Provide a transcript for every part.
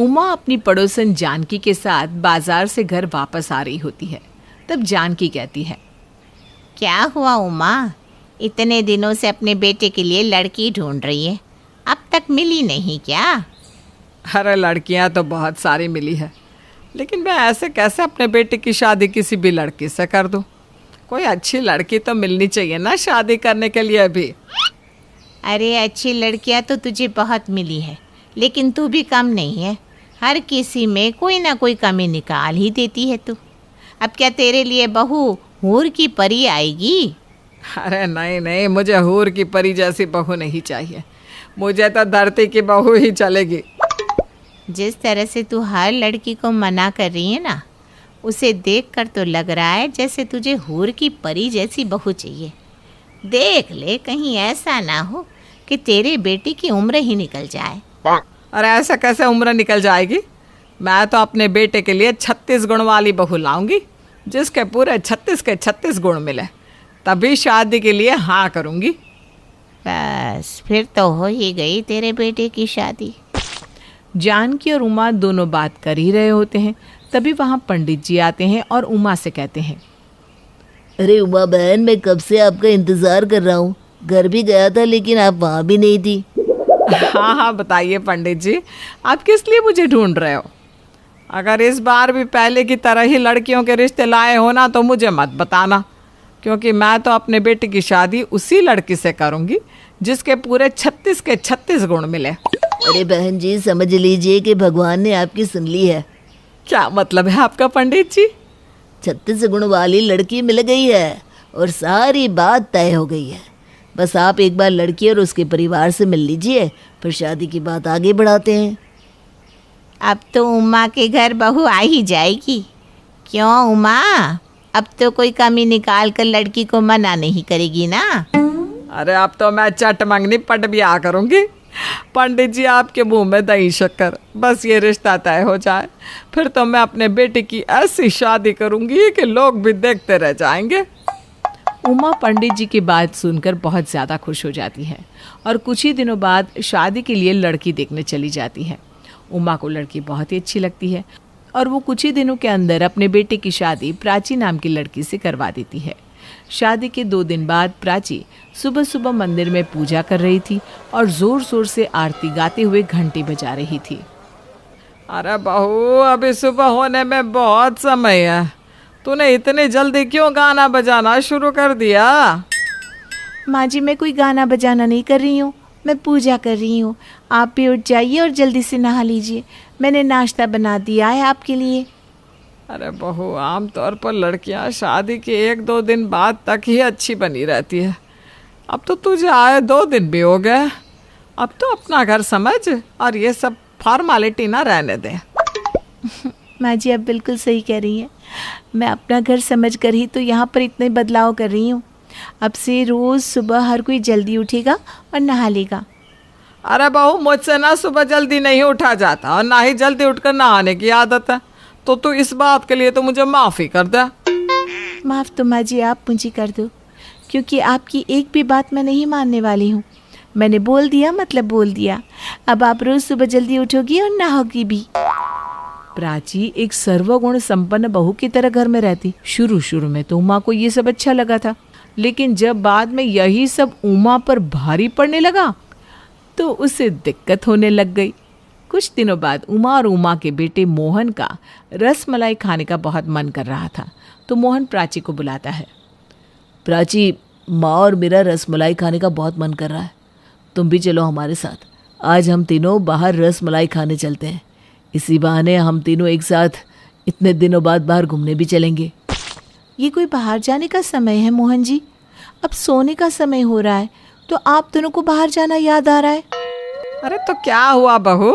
उमा अपनी पड़ोसन जानकी के साथ बाजार से घर वापस आ रही होती है। तब जानकी कहती है, क्या हुआ उमा, इतने दिनों से अपने बेटे के लिए लड़की ढूंढ रही है, अब तक मिली नहीं क्या? अरे लड़कियां तो बहुत सारी मिली है, लेकिन मैं ऐसे कैसे अपने बेटे की शादी किसी भी लड़की से कर दूं? कोई अच्छी लड़की तो मिलनी चाहिए ना शादी करने के लिए भी। अरे अच्छी लड़कियां तो तुझे बहुत मिली है, लेकिन तू भी कम नहीं है। हर किसी में कोई ना कोई कमी निकाल ही देती है तू। अब क्या तेरे लिए बहू हूर की परी आएगी? अरे नहीं नहीं, मुझे हूर की परी जैसी बहू नहीं चाहिए, मुझे तो धरती की बहू ही चलेगी। जिस तरह से तू हर लड़की को मना कर रही है ना, उसे देखकर तो लग रहा है जैसे तुझे हूर की परी जैसी बहू चाहिए। देख ले, कहीं ऐसा ना हो कि तेरे बेटे की उम्र ही निकल जाए। अरे ऐसा कैसे उम्र निकल जाएगी? मैं तो अपने बेटे के लिए 36 गुण वाली बहू लाऊंगी, जिसके पूरे 36 के 36 गुण मिले, तभी शादी के लिए हाँ करूंगी। बस फिर तो हो ही गई तेरे बेटे की शादी। जानकी और उमा दोनों बात कर ही रहे होते हैं, तभी वहाँ पंडित जी आते हैं और उमा से कहते हैं, अरे उमा बहन, मैं कब से आपका इंतज़ार कर रहा हूँ। घर भी गया था लेकिन आप वहाँ भी नहीं थी। हाँ हाँ बताइए पंडित जी, आप किस लिए मुझे ढूंढ रहे हो? अगर इस बार भी पहले की तरह ही लड़कियों के रिश्ते लाए हो ना तो मुझे मत बताना, क्योंकि मैं तो अपने बेटे की शादी उसी लड़की से करूँगी जिसके पूरे 36 के 36 गुण मिले। अरे बहन जी, समझ लीजिए कि भगवान ने आपकी सुन ली है। क्या मतलब है आपका पंडित जी? 36 गुण वाली लड़की मिल गई है और सारी बात तय हो गई है। बस आप एक बार लड़की और उसके परिवार से मिल लीजिए, फिर शादी की बात आगे बढ़ाते हैं। अब तो उमा के घर बहू आ ही जाएगी। क्यों उमा, अब तो कोई कमी निकाल कर लड़की को मना नहीं करेगी ना? अरे अब तो मैं चट मंगनी पट ब्याह करूँगी। पंडित जी आपके मुंह में दही शक्कर, बस ये रिश्ता तय हो जाए, फिर तो मैं अपने बेटे की ऐसी शादी करूँगी कि लोग भी देखते रह जाएंगे। उमा पंडित जी की बात सुनकर बहुत ज़्यादा खुश हो जाती है और कुछ ही दिनों बाद शादी के लिए लड़की देखने चली जाती है। उमा को लड़की बहुत ही अच्छी लगती है और वो कुछ ही दिनों के अंदर अपने बेटे की शादी प्राची नाम की लड़की से करवा देती है। शादी के 2 दिन बाद प्राची सुबह सुबह मंदिर में पूजा कर रही थी और जोर जोर से आरती गाते हुए घंटी बजा रही थी। अरे बहू, अभी सुबह होने में बहुत समय है, तूने इतने जल्दी क्यों गाना बजाना शुरू कर दिया? माँ जी, मैं कोई गाना बजाना नहीं कर रही हूँ, मैं पूजा कर रही हूँ। आप भी उठ जाइए और जल्दी से नहा लीजिए, मैंने नाश्ता बना दिया है आपके लिए। अरे बहू, आमतौर पर लड़कियां शादी के 1-2 दिन बाद तक ही अच्छी बनी रहती है। अब तो तुझे आए 2 दिन भी हो गए, अब तो अपना घर समझ और ये सब फॉर्मेलिटी ना रहने दे। माँ जी, आप बिल्कुल सही कह रही हैं, मैं अपना घर समझ कर ही तो यहाँ पर इतने बदलाव कर रही हूँ। अब से रोज़ सुबह हर कोई जल्दी उठेगा और नहा लेगा। अरे बहू, मुझसे ना सुबह जल्दी नहीं उठा जाता और ना ही जल्दी उठकर नहाने की आदत है, तो तू इस बात के लिए तो मुझे माफ़ी कर दे। माफ़ तो माँ जी आप मुझे कर दो, क्योंकि आपकी एक भी बात मैं नहीं मानने वाली हूँ। मैंने बोल दिया मतलब बोल दिया। अब आप रोज़ सुबह जल्दी उठोगी और नहाओगी भी। प्राची एक सर्वगुण संपन्न बहू की तरह घर में रहती। शुरू में तो उमा को ये सब अच्छा लगा था, लेकिन जब बाद में यही सब उमा पर भारी पड़ने लगा तो उसे दिक्कत होने लग गई। कुछ दिनों बाद उमा और उमा के बेटे मोहन का रसमलाई खाने का बहुत मन कर रहा था, तो मोहन प्राची को बुलाता है। प्राची, माँ और मेरा रसमलाई खाने का बहुत मन कर रहा है, तुम भी चलो हमारे साथ। आज हम तीनों बाहर रसमलाई खाने चलते हैं, इसी बहाने हम तीनों एक साथ इतने दिनों बाद बाहर घूमने भी चलेंगे। ये कोई बाहर जाने का समय है मोहन जी? अब सोने का समय हो रहा है, तो आप दोनों को बाहर जाना याद आ रहा है? अरे तो क्या हुआ बहू,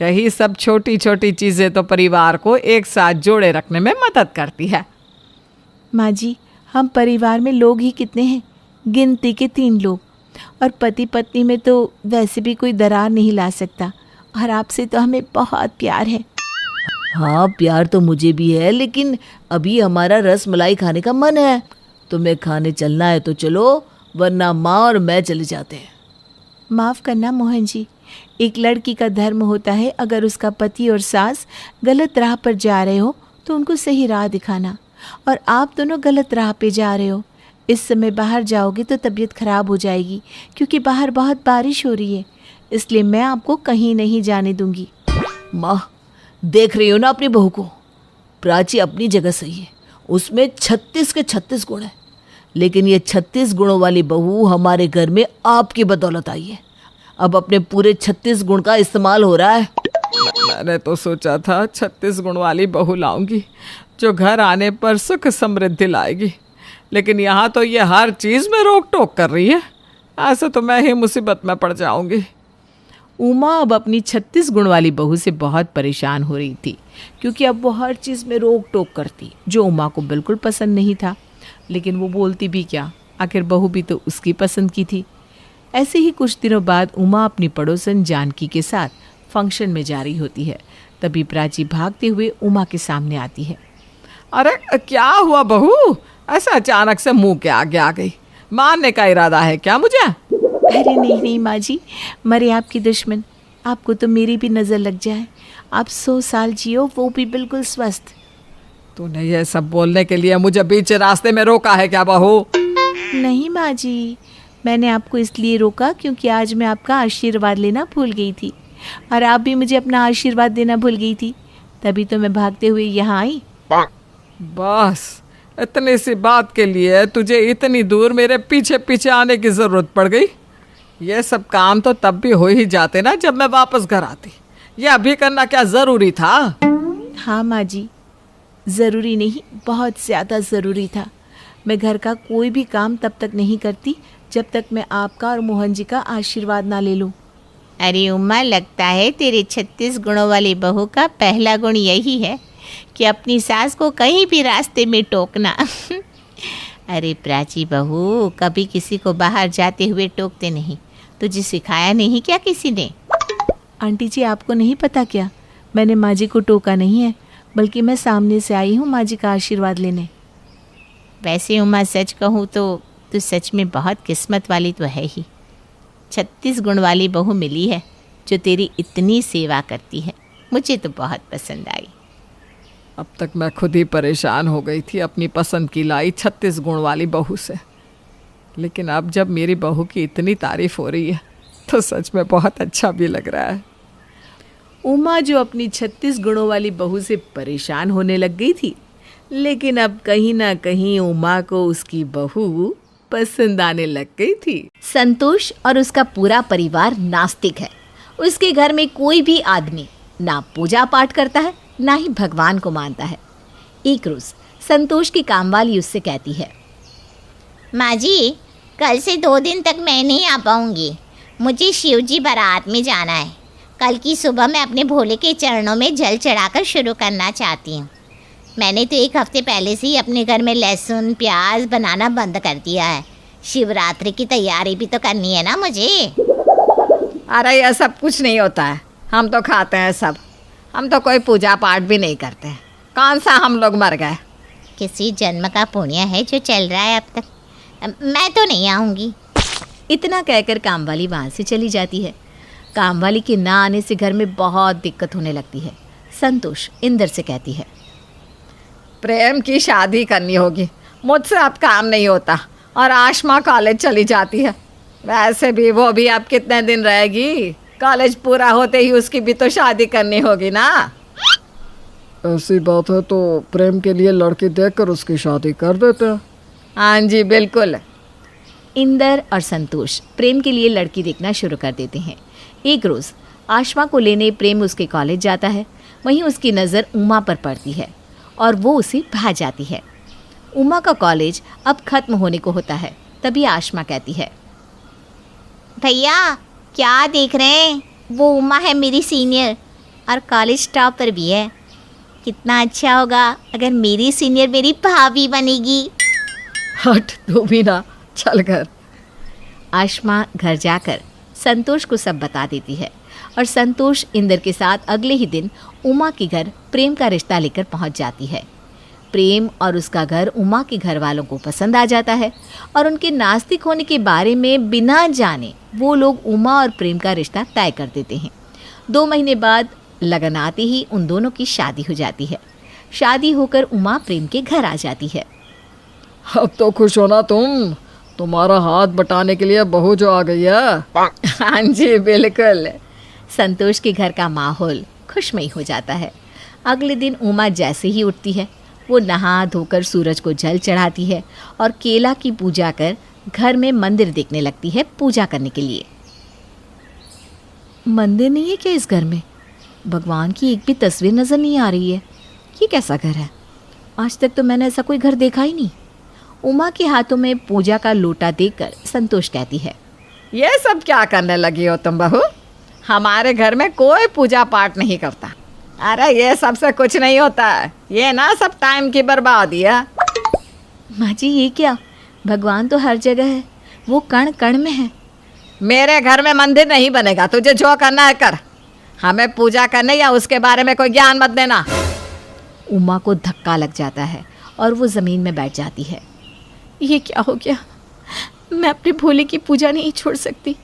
यही सब छोटी छोटी चीज़ें तो परिवार को एक साथ जोड़े रखने में मदद करती है। माँ जी, हम परिवार में लोग ही कितने हैं, गिनती के 3 लोग, और पति पत्नी में तो वैसे भी कोई दरार नहीं ला सकता, और आपसे तो हमें बहुत प्यार है। हाँ, प्यार तो मुझे भी है, लेकिन अभी हमारा रसमलाई खाने का मन है। तुम्हें खाने चलना है तो चलो, वरना माँ और मैं चले जाते हैं। माफ़ करना मोहन जी, एक लड़की का धर्म होता है अगर उसका पति और सास गलत राह पर जा रहे हो तो उनको सही राह दिखाना, और आप दोनों गलत राह पे जा रहे हो। इस समय बाहर जाओगे तो तबीयत खराब हो जाएगी क्योंकि बाहर बहुत बारिश हो रही है, इसलिए मैं आपको कहीं नहीं जाने दूंगी। माँ, देख रही हो ना अपनी बहू को। प्राची अपनी जगह सही है, उसमें 36 के 36 गुण है, लेकिन ये 36 गुणों वाली बहू हमारे घर में आपकी बदौलत आई है। अब अपने पूरे 36 गुण का इस्तेमाल हो रहा है। मैंने तो सोचा था 36 गुण वाली बहू लाऊंगी जो घर आने पर सुख समृद्धि लाएगी, लेकिन यहाँ तो ये हर चीज़ में रोक टोक कर रही है। ऐसे तो मैं ही मुसीबत में पड़ जाऊंगी। उमा अब अपनी 36 गुण वाली बहू से बहुत परेशान हो रही थी क्योंकि अब वो हर चीज़ में रोक टोक करती, जो उमा को बिल्कुल पसंद नहीं था। लेकिन वो बोलती भी क्या, आखिर बहू भी तो उसकी पसंद की थी। ऐसे ही कुछ दिनों बाद उमा अपनी पड़ोसन जानकी के साथ फंक्शन में जा रही होती है। तभी प्राची भागते हुए उमा के सामने आती है। अरे क्या हुआ बहू, ऐसा अचानक से मुंह के आगे आ गई? मारने का इरादा है क्या मुझे? अरे नहीं नहीं माँ जी, मरे आपकी दुश्मन, आपको तो मेरी भी नज़र लग जाए। आप 100 साल जियो, वो भी बिल्कुल स्वस्थ। तूने ये सब बोलने के लिए मुझे बीच रास्ते में रोका है क्या बहू? नहीं माँ जी, मैंने आपको इसलिए रोका क्योंकि आज मैं आपका आशीर्वाद लेना भूल गई थी और आप भी मुझे अपना आशीर्वाद देना भूल गई थी, तभी तो मैं भागते हुए यहाँ आई। बस इतनी सी बात के लिए तुझे इतनी दूर मेरे पीछे पीछे आने की ज़रूरत पड़ गई? ये सब काम तो तब भी हो ही जाते ना जब मैं वापस घर आती। ये अभी करना क्या ज़रूरी था? हाँ माँ जी, ज़रूरी नहीं, बहुत ज़्यादा ज़रूरी था। मैं घर का कोई भी काम तब तक नहीं करती जब तक मैं आपका और मोहन जी का आशीर्वाद ना ले लूँ। अरे उमा, लगता है तेरे 36 गुणों वाली बहू का पहला गुण यही है कि अपनी सास को कहीं भी रास्ते में टोकना। अरे प्राची बहू, कभी किसी को बाहर जाते हुए टोकते नहीं, तुझे सिखाया नहीं क्या किसी ने? आंटी जी, आपको नहीं पता क्या, मैंने माँ जी को टोका नहीं है, बल्कि मैं सामने से आई हूँ माँ जी का आशीर्वाद लेने। वैसे उमा, सच कहूँ तो तू सच में बहुत किस्मत वाली तो है ही। 36 गुण वाली बहू मिली है जो तेरी इतनी सेवा करती है, मुझे तो बहुत पसंद आई। अब तक मैं खुद ही परेशान हो गई थी अपनी पसंद की लाई 36 गुण वाली बहू से, लेकिन अब जब मेरी बहू की इतनी तारीफ हो रही है तो सच में बहुत अच्छा भी लग रहा है। उमा जो अपनी 36 गुणों वाली बहू से परेशान होने लग गई थी, लेकिन अब कहीं ना कहीं उमा को उसकी बहू पसंद आने लग गई थी। संतोष और उसका पूरा परिवार नास्तिक है। उसके घर में कोई भी आदमी ना पूजा पाठ करता है, ना ही भगवान को मानता है। एक रोज संतोष की कामवाली उससे कहती है, माँ जी, कल से 2 दिन तक मैं नहीं आ पाऊँगी, मुझे शिवजी बारात में जाना है। कल की सुबह मैं अपने भोले के चरणों में जल चढ़ाकर शुरू करना चाहती हूँ। मैंने तो 1 हफ्ते पहले से ही अपने घर में लहसुन प्याज बनाना बंद कर दिया है। शिवरात्रि की तैयारी भी तो करनी है ना मुझे। अरे ये सब कुछ नहीं होता है, हम तो खाते हैं सब, हम तो कोई पूजा पाठ भी नहीं करते। कौन सा हम लोग मर गए? किसी जन्म का पुण्य है जो चल रहा है अब तक। मैं तो नहीं आऊँगी। इतना कहकर कामवाली वहाँ से चली जाती है। कामवाली के ना आने से घर में बहुत दिक्कत होने लगती है। संतोष इंदर से कहती है, प्रेम की शादी करनी होगी, मुझसे अब काम नहीं होता, और आशमा कॉलेज चली जाती है। वैसे भी वो भी अब कितने दिन रहेगी, कॉलेज पूरा होते ही उसकी भी तो शादी करनी होगी ना। ऐसी बात है तो प्रेम के लिए लड़की देखकर उसकी शादी कर देते हैं। हाँ जी बिल्कुल। इंदर और संतोष प्रेम के लिए लड़की देखना शुरू कर देते हैं। एक रोज़ आशमा को लेने प्रेम उसके कॉलेज जाता है। वहीं उसकी नज़र उमा पर पड़ती है और वो उसे भा जाती है। उमा का कॉलेज अब ख़त्म होने को होता है। तभी आशमा कहती है, भैया क्या देख रहे हैं, वो उमा है मेरी सीनियर और कॉलेज टॉपर भी है। कितना अच्छा होगा अगर मेरी सीनियर मेरी भाभी बनेगी। हट तू भी ना, चल घर। आशमा घर जाकर संतोष को सब बता देती है और संतोष इंदर के साथ अगले ही दिन उमा के घर प्रेम का रिश्ता लेकर पहुंच जाती है। प्रेम और उसका घर उमा के घर वालों को पसंद आ जाता है और उनके नास्तिक होने के बारे में बिना जाने वो लोग उमा और प्रेम का रिश्ता तय कर देते हैं। 2 महीने बाद लगन आते ही उन दोनों की शादी हो जाती है। शादी होकर उमा प्रेम के घर आ जाती है। अब तो खुश हो ना तुम्हारा हाथ बटाने के लिए बहू जो आ गई है। हाँ जी बिल्कुल। संतोष के घर का माहौल खुशमयी हो जाता है। अगले दिन उमा जैसे ही उठती है वो नहा धोकर सूरज को जल चढ़ाती है और केला की पूजा कर घर में मंदिर देखने लगती है पूजा करने के लिए। मंदिर नहीं है क्या इस घर में? भगवान की एक भी तस्वीर नज़र नहीं आ रही है। ये कैसा घर है? आज तक तो मैंने ऐसा कोई घर देखा ही नहीं। उमा के हाथों में पूजा का लोटा देखकर संतोष कहती है, ये सब क्या करने लगी हो तुम बहू? हमारे घर में कोई पूजा पाठ नहीं करता। अरे ये सबसे कुछ नहीं होता है, ये ना सब टाइम की बर्बादी है। माँ जी ये क्या? भगवान तो हर जगह है, वो कण कण में है। मेरे घर में मंदिर नहीं बनेगा, तुझे जो करना है कर। हमें पूजा करने या उसके बारे में कोई ज्ञान मत देना। उमा को धक्का लग जाता है और वो ज़मीन में बैठ जाती है। ये क्या हो गया? मैं अपने भोले की पूजा नहीं छोड़ सकती।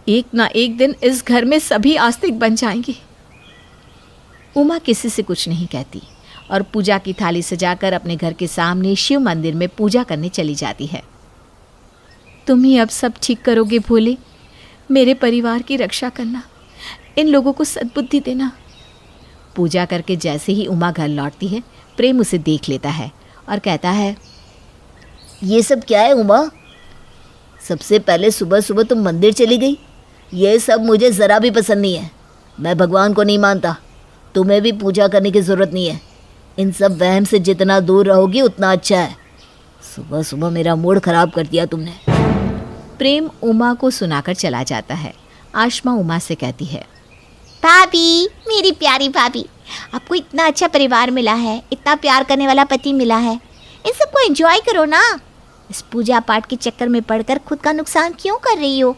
एक ना एक दिन इस घर में सभी आस्तिक बन जाएंगे। उमा किसी से कुछ नहीं कहती और पूजा की थाली सजाकर अपने घर के सामने शिव मंदिर में पूजा करने चली जाती है। तुम ही अब सब ठीक करोगे भोले। मेरे परिवार की रक्षा करना, इन लोगों को सद्बुद्धि देना। पूजा करके जैसे ही उमा घर लौटती है प्रेम उसे देख लेता है और कहता है, ये सब क्या है उमा? सबसे पहले सुबह सुबह तुम मंदिर चली गई। ये सब मुझे ज़रा भी पसंद नहीं है। मैं भगवान को नहीं मानता। तुम्हें भी पूजा करने की ज़रूरत नहीं है। इन सब वहम से जितना दूर रहोगी उतना अच्छा है। सुबह सुबह मेरा मूड ख़राब कर दिया तुमने। प्रेम उमा को सुनाकर चला जाता है। आशमा उमा से कहती है, भाभी, मेरी प्यारी भाभी, आपको इतना अच्छा परिवार मिला है, इतना प्यार करने वाला पति मिला है। इन सबको एंजॉय करो ना। इस पूजा पाठ के चक्कर में पड़कर खुद का नुकसान क्यों कर रही हो?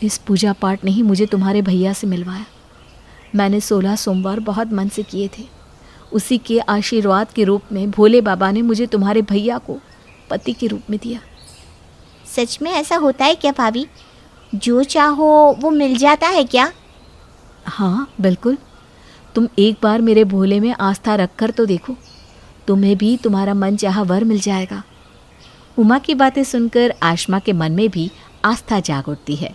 इस पूजा पाठ ने ही मुझे तुम्हारे भैया से मिलवाया। मैंने 16 सोमवार बहुत मन से किए थे। उसी के आशीर्वाद के रूप में भोले बाबा ने मुझे तुम्हारे भैया को पति के रूप में दिया। सच में ऐसा होता है क्या भाभी? जो चाहो वो मिल जाता है क्या? हाँ बिल्कुल। तुम एक बार मेरे भोले में आस्था रखकर तो देखो, तुम्हें भी तुम्हारा मन चाहा वर मिल जाएगा। उमा की बातें सुनकर आशमा के मन में भी आस्था जाग उठती है।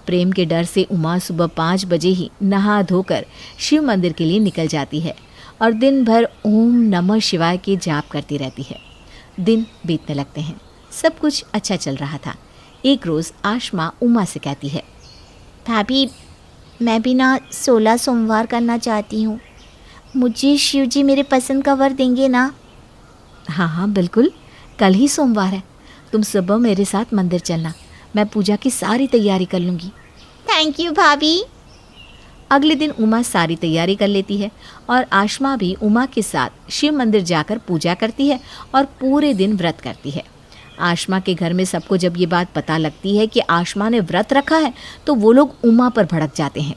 प्रेम के डर से उमा सुबह 5 बजे ही नहा धोकर शिव मंदिर के लिए निकल जाती है और दिन भर ओम नमः शिवाय के जाप करती रहती है। दिन बीतने लगते हैं। सब कुछ अच्छा चल रहा था। एक रोज़ आशमा उमा से कहती है, भाभी, मैं भी ना 16 सोमवार करना चाहती हूँ। मुझे शिव जी मेरे पसंद का वर देंगे ना? हाँ हाँ बिल्कुल, कल ही सोमवार है। तुम सुबह मेरे साथ मंदिर चलना, मैं पूजा की सारी तैयारी कर लूँगी। थैंक यू भाभी। अगले दिन उमा सारी तैयारी कर लेती है और आशमा भी उमा के साथ शिव मंदिर जाकर पूजा करती है और पूरे दिन व्रत करती है। आशमा के घर में सबको जब ये बात पता लगती है कि आशमा ने व्रत रखा है तो वो लोग उमा पर भड़क जाते हैं।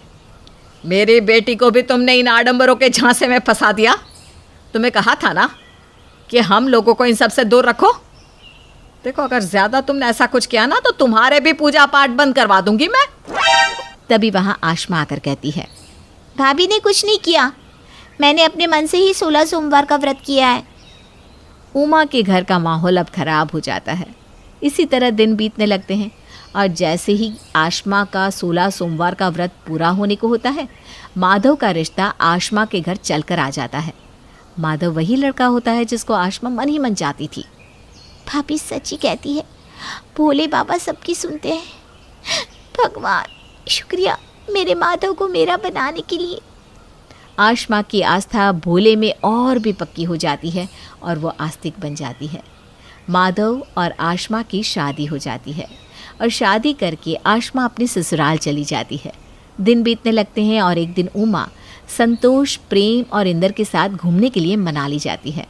मेरी बेटी को भी तुमने इन आडंबरों के झांसे में फंसा दिया। तुम्हें कहा था ना कि हम लोगों को इन सब से दूर रखो। देखो, अगर ज़्यादा तुमने ऐसा कुछ किया ना तो तुम्हारे भी पूजा पाठ बंद करवा दूंगी मैं। तभी वहाँ आशमा आकर कहती है, भाभी ने कुछ नहीं किया, मैंने अपने मन से ही 16 सोमवार का व्रत किया है। उमा के घर का माहौल अब खराब हो जाता है। इसी तरह दिन बीतने लगते हैं और जैसे ही आशमा का 16 सोमवार का व्रत पूरा होने को होता है, माधव का रिश्ता आशमा के घर चलकर आ जाता है। माधव वही लड़का होता है जिसको आशमा मन ही मन चाहती थी। भाभी सच ही कहती है, भोले बाबा सबकी सुनते हैं। भगवान शुक्रिया मेरे माधव को मेरा बनाने के लिए। आशमा की आस्था भोले में और भी पक्की हो जाती है और वो आस्तिक बन जाती है। माधव और आशमा की शादी हो जाती है और शादी करके आशमा अपने ससुराल चली जाती है। दिन बीतने लगते हैं और एक दिन उमा संतोष, प्रेम और इंदर के साथ घूमने के लिए मनाली जाती है।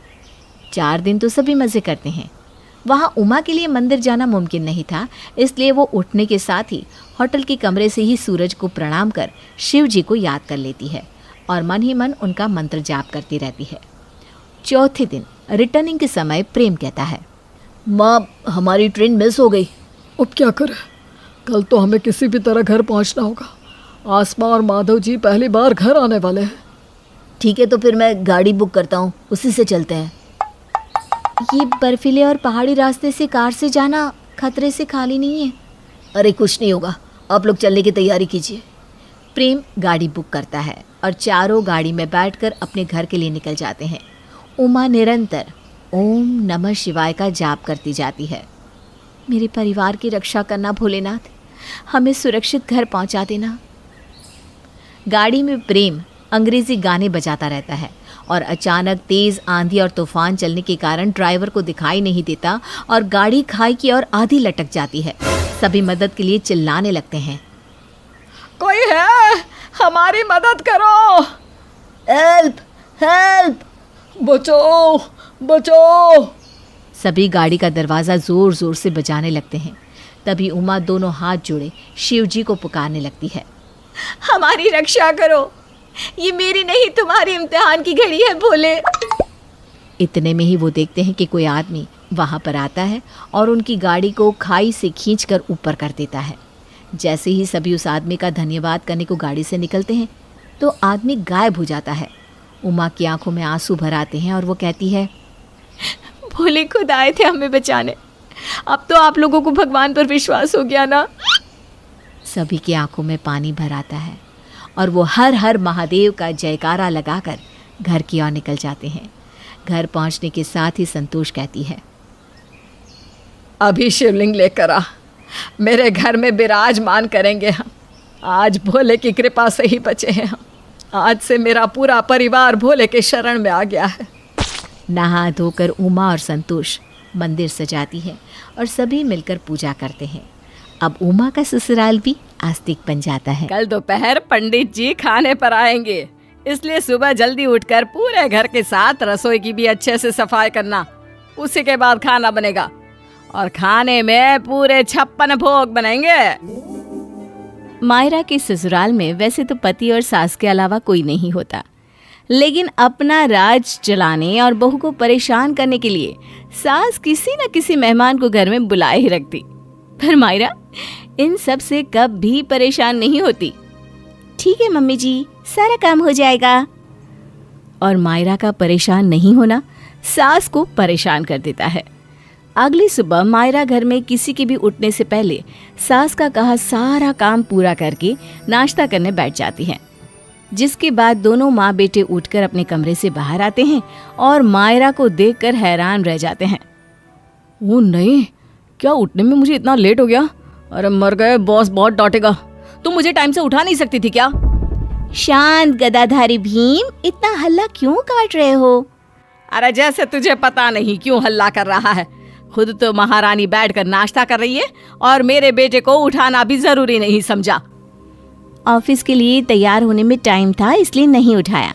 4 दिन तो सभी मज़े करते हैं। वहाँ उमा के लिए मंदिर जाना मुमकिन नहीं था, इसलिए वो उठने के साथ ही होटल के कमरे से ही सूरज को प्रणाम कर शिव जी को याद कर लेती है और मन ही मन उनका मंत्र जाप करती रहती है। चौथे दिन रिटर्निंग के समय प्रेम कहता है, माँ, हमारी ट्रेन मिस हो गई। अब क्या करें? कल तो हमें किसी भी तरह घर पहुंचना होगा। आसमा और माधव जी पहली बार घर आने वाले हैं। ठीक है, तो फिर मैं गाड़ी बुक करता हूँ, उसी से चलते हैं। ये बर्फीले और पहाड़ी रास्ते से कार से जाना खतरे से खाली नहीं है। अरे कुछ नहीं होगा, आप लोग चलने की तैयारी कीजिए। प्रेम गाड़ी बुक करता है और चारों गाड़ी में बैठकर अपने घर के लिए निकल जाते हैं। उमा निरंतर ओम नमः शिवाय का जाप करती जाती है। मेरे परिवार की रक्षा करना भोलेनाथ, हमें सुरक्षित घर पहुंचा देना। गाड़ी में प्रेम अंग्रेजी गाने बजाता रहता है और अचानक तेज आंधी और तूफान चलने के कारण ड्राइवर को दिखाई नहीं देता और गाड़ी खाई की ओर आधी लटक जाती है। सभी मदद के लिए चिल्लाने लगते हैं, कोई है, हमारी मदद करो, हेल्प हेल्प, बचाओ बचाओ। सभी गाड़ी का दरवाज़ा ज़ोर ज़ोर से बजाने लगते हैं। तभी उमा दोनों हाथ जोड़े शिव जी को पुकारने लगती है, हमारी रक्षा करो, ये मेरी नहीं तुम्हारी इम्तिहान की घड़ी है भोले। इतने में ही वो देखते हैं कि कोई आदमी वहाँ पर आता है और उनकी गाड़ी को खाई से खींचकर ऊपर कर देता है। जैसे ही सभी उस आदमी का धन्यवाद करने को गाड़ी से निकलते हैं तो आदमी गायब हो जाता है। उमा की आंखों में आंसू भर आते हैं और वो कहती है, भोले खुद आए थे हमें बचाने, अब तो आप लोगों को भगवान पर विश्वास हो गया ना। सभी की आंखों में पानी भर आता है और वो हर हर महादेव का जयकारा लगाकर घर की ओर निकल जाते हैं। घर पहुंचने के साथ ही संतोष कहती है, अभी शिवलिंग लेकर आ, मेरे घर में विराजमान करेंगे हम। आज भोले की कृपा से ही बचे हैं हम। आज से मेरा पूरा परिवार भोले के शरण में आ गया है। नहा धोकर उमा और संतोष मंदिर सजाती है और सभी मिलकर पूजा करते हैं। अब उमा का ससुराल भी आस्तिक बन जाता है। कल दोपहर पंडित जी खाने पर आएंगे, इसलिए सुबह जल्दी उठकर पूरे घर के साथ रसोई की भी अच्छे से सफाई करना। उसी के बाद खाना बनेगा और खाने में पूरे 56 भोग बनेंगे। मायरा के ससुराल में वैसे तो पति और सास के अलावा कोई नहीं होता, लेकिन अपना राज चलाने और बहू को परेशान करने के लिए सास किसी न किसी मेहमान को घर में बुलाए ही रखती। पर मायरा इन सब से कभी परेशान नहीं होती। ठीक है मम्मी जी, सारा काम हो जाएगा। और मायरा का परेशान नहीं होना सास को परेशान कर देता है। अगली सुबह मायरा घर में किसी के भी उठने से पहले सास का कहा सारा काम पूरा करके नाश्ता करने बैठ जाती हैं, जिसके बाद दोनों माँ बेटे उठकर अपने कमरे से बाहर आते हैं और मायरा को देखकर हैरान रह जाते हैं। ओ नहीं, क्या उठने में मुझे इतना लेट हो गया? अरे मर गए, बॉस बहुत डांटेगा। तुम मुझे टाइम से उठा नहीं सकती थी क्या? शांत गदाधारी भीम, इतना हल्ला क्यों काट रहे हो? अरे जैसे तुझे पता नहीं क्यों हल्ला कर रहा है। खुद तो महारानी बैठकर नाश्ता कर रही है और मेरे बेटे को उठाना भी जरूरी नहीं समझा। ऑफिस के लिए तैयार होने में टाइम था, इसलिए नहीं उठाया।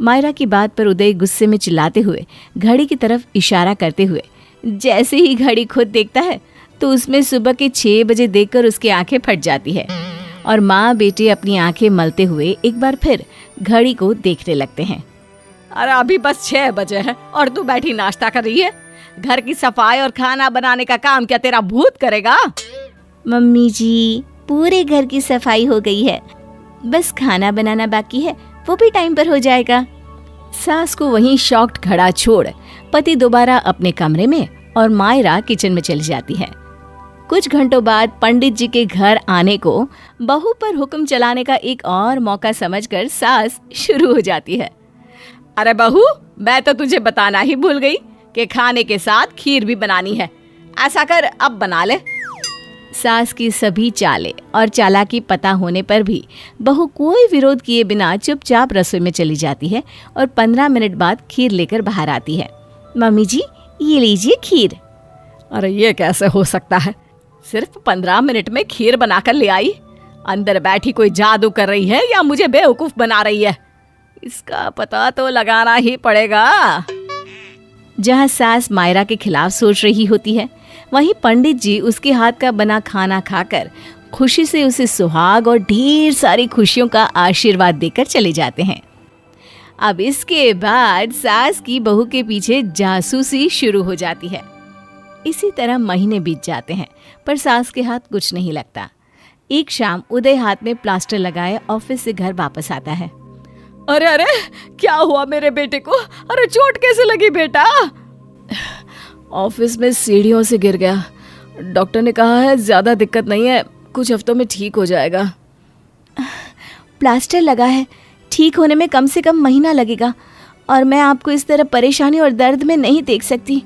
मायरा की बात पर उदय गुस्से में चिल्लाते हुए घड़ी की तरफ इशारा करते हुए जैसे ही घड़ी खुद देखता है तो उसमें सुबह के 6 बजे देखकर उसकी आंखें फट जाती है और माँ बेटे अपनी आंखें मलते हुए एक बार फिर घड़ी को देखने लगते हैं। अरे अभी बस 6 बजे है और तू बैठी नाश्ता कर रही है। घर की सफाई और खाना बनाने का काम क्या तेरा भूत करेगा? मम्मी जी, पूरे घर की सफाई हो गई है, बस खाना बनाना बाकी है, वो भी टाइम पर हो जाएगा। सास को वहीं शॉक्ड खड़ा छोड़ पति दोबारा अपने कमरे में और मायरा किचन में चली जाती है। कुछ घंटों बाद पंडित जी के घर आने को बहू पर हुक्म चलाने का एक और मौका समझकर सास शुरू हो जाती है। अरे बहू, मैं तो तुझे बताना ही भूल गई कि खाने के साथ खीर भी बनानी है। ऐसा कर, अब बना ले। सास की सभी चालें और चालाकी पता होने पर भी बहू कोई विरोध किए बिना चुपचाप रसोई में चली जाती है और 15 मिनट बाद खीर लेकर बाहर आती है। मम्मी जी, ये लीजिए खीर। अरे ये कैसे हो सकता है? सिर्फ 15 मिनट में खीर बनाकर ले आई? अंदर बैठी कोई जादू कर रही है या मुझे बेवकूफ बना रही है? इसका पता तो लगाना ही पड़ेगा। जहाँ सास मायरा के खिलाफ सोच रही होती है, वहीं पंडित जी उसके हाथ का बना खाना खाकर खुशी से उसे सुहाग और ढेर सारी खुशियों का आशीर्वाद देकर चले जाते हैं। अब इसके बाद सास की बहू के पीछे जासूसी शुरू हो जाती है। इसी तरह महीने बीत जाते हैं, पर सास के हाथ कुछ नहीं लगता। एक शाम उदय हाथ में प्लास्टर लगाए ऑफिस से घर वापस आता है। अरे अरे, क्या हुआ मेरे बेटे को? अरे चोट कैसे लगी बेटा? ऑफिस में सीढ़ियों से गिर गया। डॉक्टर ने कहा है ज्यादा दिक्कत नहीं है, कुछ हफ्तों में ठीक हो जाएगा। प्लास्टर लगा है, ठीक होने में कम से कम महीना लगेगा, और मैं आपको इस तरह परेशानी और दर्द में नहीं देख सकती।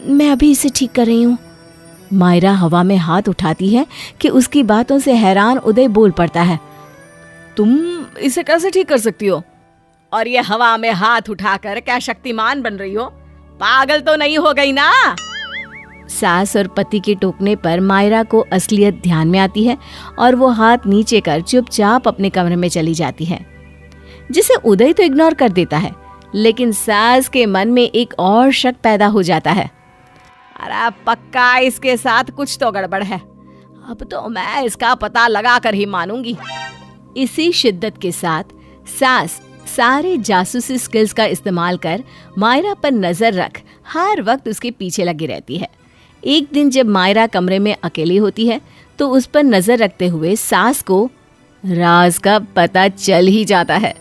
मैं अभी इसे ठीक कर रही हूँ। मायरा हवा में हाथ उठाती है कि उसकी बातों से हैरान उदय बोल पड़ता है। तुम इसे कैसे ठीक कर सकती हो? और ये हवा में हाथ उठाकर क्या शक्तिमान बन रही हो? पागल तो नहीं हो गई ना? सास और पति के टोकने पर मायरा को असलियत ध्यान में आती है और वो हाथ नीचे कर चुपचाप अपने कमरे में चली जाती है, जिसे उदय तो इग्नोर कर देता है, लेकिन सास के मन में एक और शक पैदा हो जाता है। अरे पक्का इसके साथ कुछ तो गड़बड़ है, अब तो मैं इसका पता लगा कर ही मानूंगी। इसी शिद्दत के साथ सास सारे जासूसी स्किल्स का इस्तेमाल कर मायरा पर नजर रख हर वक्त उसके पीछे लगी रहती है। एक दिन जब मायरा कमरे में अकेली होती है तो उस पर नजर रखते हुए सास को राज का पता चल ही जाता है,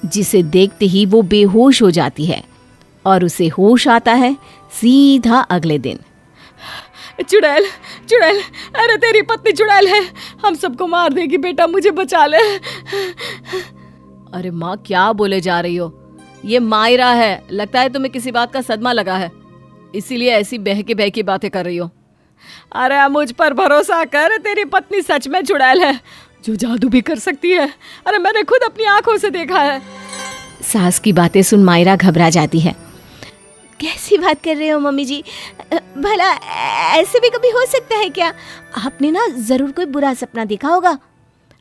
जिसे देखते ही वो बेहोश हो जाती है और उसे होश आता है सीधा अगले दिन। चुड़ैल, चुड़ैल, अरे तेरी पत्नी चुड़ैल है, हम सबको मार देगी बेटा, मुझे बचा ले। अरे माँ, क्या बोले जा रही हो? ये मायरा है, लगता है तुम्हें किसी बात का सदमा लगा है, इसीलिए ऐसी बहकी बातें कर रही हो। अरे मुझ पर भरोसा कर, तेरी पत्नी सच में चुड़ैल है, जो जादू भी कर सकती है। अरे मैंने खुद अपनी आंखों से देखा है। सास की बातें सुन मायरा घबरा जाती है। कैसी बात कर रहे हो मम्मी जी? भला ऐसे भी कभी हो सकता है क्या? आपने ना जरूर कोई बुरा सपना देखा होगा।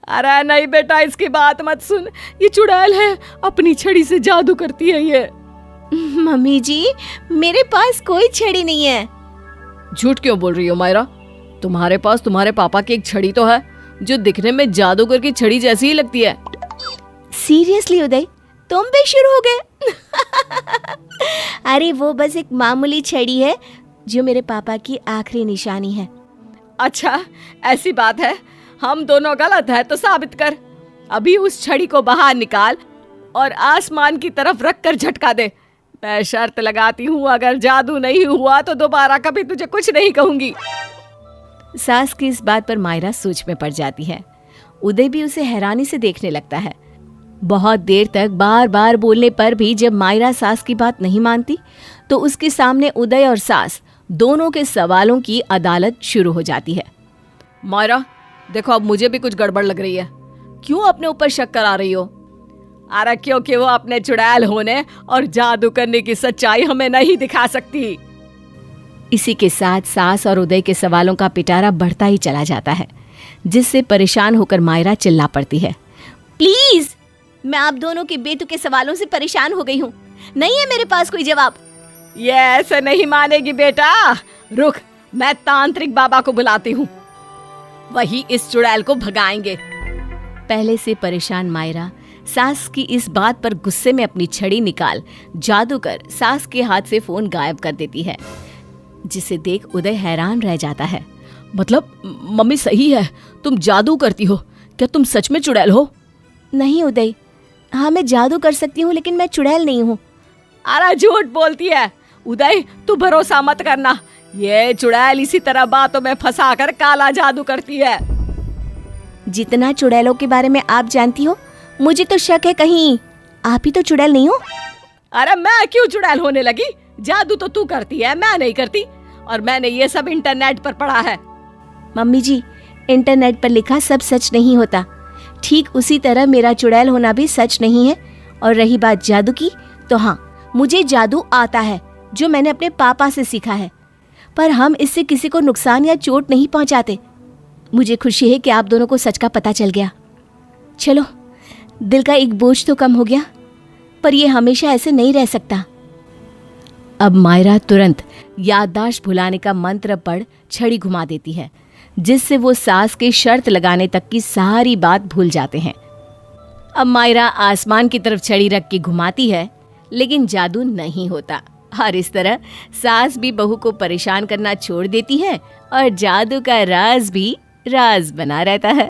अरे नहीं बेटा, इसकी बात मत सुन, ये चुड़ैल है, अपनी छड़ी से जादू करती है ये। मम्मी जी, मेरे पास कोई छड़ी नहीं है। झूठ क्यों बोल रही हो मायरा? तुम्हारे पास तुम्हारे पापा की एक छड़ी तो है, जो दिखने में जादूगर की छड़ी जैसी ही लगती है। सीरियसली उदय, तुम भी शुरू हो गए? अरे वो बस एक मामूली छड़ी है जो मेरे पापा की आखिरी निशानी है। अच्छा ऐसी बात है, हम दोनों गलत है तो साबित कर। अभी उस छड़ी को बाहर निकाल और आसमान की तरफ रख कर झटका दे। मैं शर्त लगाती हूँ, अगर जादू नहीं हुआ तो दोबारा कभी तुझे कुछ नहीं कहूंगी। सास की इस बात पर मायरा सोच में पड़ जाती है। उदय भी उसे हैरानी से देखने लगता है। बहुत देर तक बार बार बोलने पर भी जब मायरा सास की बात नहीं मानती तो उसके सामने उदय और सास दोनों के सवालों की अदालत शुरू हो जाती है। मायरा देखो, अब मुझे भी कुछ गड़बड़ लग रही है। क्यों अपने ऊपर शक करा रही हो? अरे क्योंकि वो अपने चुड़ैल होने और जादू करने की सच्चाई हमें नहीं दिखा सकती। इसी के साथ सास और उदय के सवालों का पिटारा बढ़ता ही चला जाता है, जिससे परेशान होकर मायरा चिल्ला पड़ती है। प्लीज, मैं आप दोनों के बेतुके सवालों से परेशान हो गई हूँ, नहीं है मेरे पास कोई जवाब। ये ऐसे नहीं मानेगी बेटा, रुक, मैं तांत्रिक बाबा को बुलाती हूँ, वही इस चुड़ैल को भगाएंगे। पहले से परेशान मायरा सास की इस बात पर गुस्से में अपनी छड़ी निकाल जादू कर सास के हाथ से फोन गायब कर देती है, जिसे देख उदय हैरान रह जाता है। मतलब मम्मी सही है, तुम जादू करती हो? क्या तुम सच में चुड़ैल हो? नहीं उदय, हाँ मैं जादू कर सकती हूँ, लेकिन मैं चुड़ैल नहीं हूँ। अरे झूठ बोलती है उदय, तू भरोसा मत करना, ये चुड़ैल इसी तरह बातों में फंसा कर काला जादू करती है। जितना चुड़ैलों के बारे में आप जानती हो, मुझे तो शक है कहीं आप ही तो चुड़ैल नहीं हो। अरे मैं क्यों चुड़ैल होने लगी? जादू तो तू करती है, मैं नहीं करती, और मैंने ये सब इंटरनेट पर पढ़ा है। मम्मी जी, इंटरनेट पर लिखा सब सच नहीं होता, ठीक उसी तरह मेरा चुड़ैल होना भी सच नहीं है। और रही बात जादू की, तो हाँ, मुझे जादू आता है, जो मैंने अपने पापा से सीखा है, पर हम इससे किसी को नुकसान या चोट नहीं पहुंचाते। मुझे खुशी है कि आप दोनों को सच का पता चल गया। चलो, दिल का एक बोझ तो कम हो गया, पर यह हमेशा ऐसे नहीं रह सकता। अब मायरा तुरंत याददाश्त भुलाने का मंत्र पढ़ छड़ी घुमा देती है, जिससे वो सास के शर्त लगाने तक की सारी बात भूल जाते हैं। अब मायरा आसमान की तरफ छड़ी रख के घुमाती है, लेकिन जादू नहीं होता। और इस तरह सास भी बहू को परेशान करना छोड़ देती है और जादू का राज भी राज बना रहता है।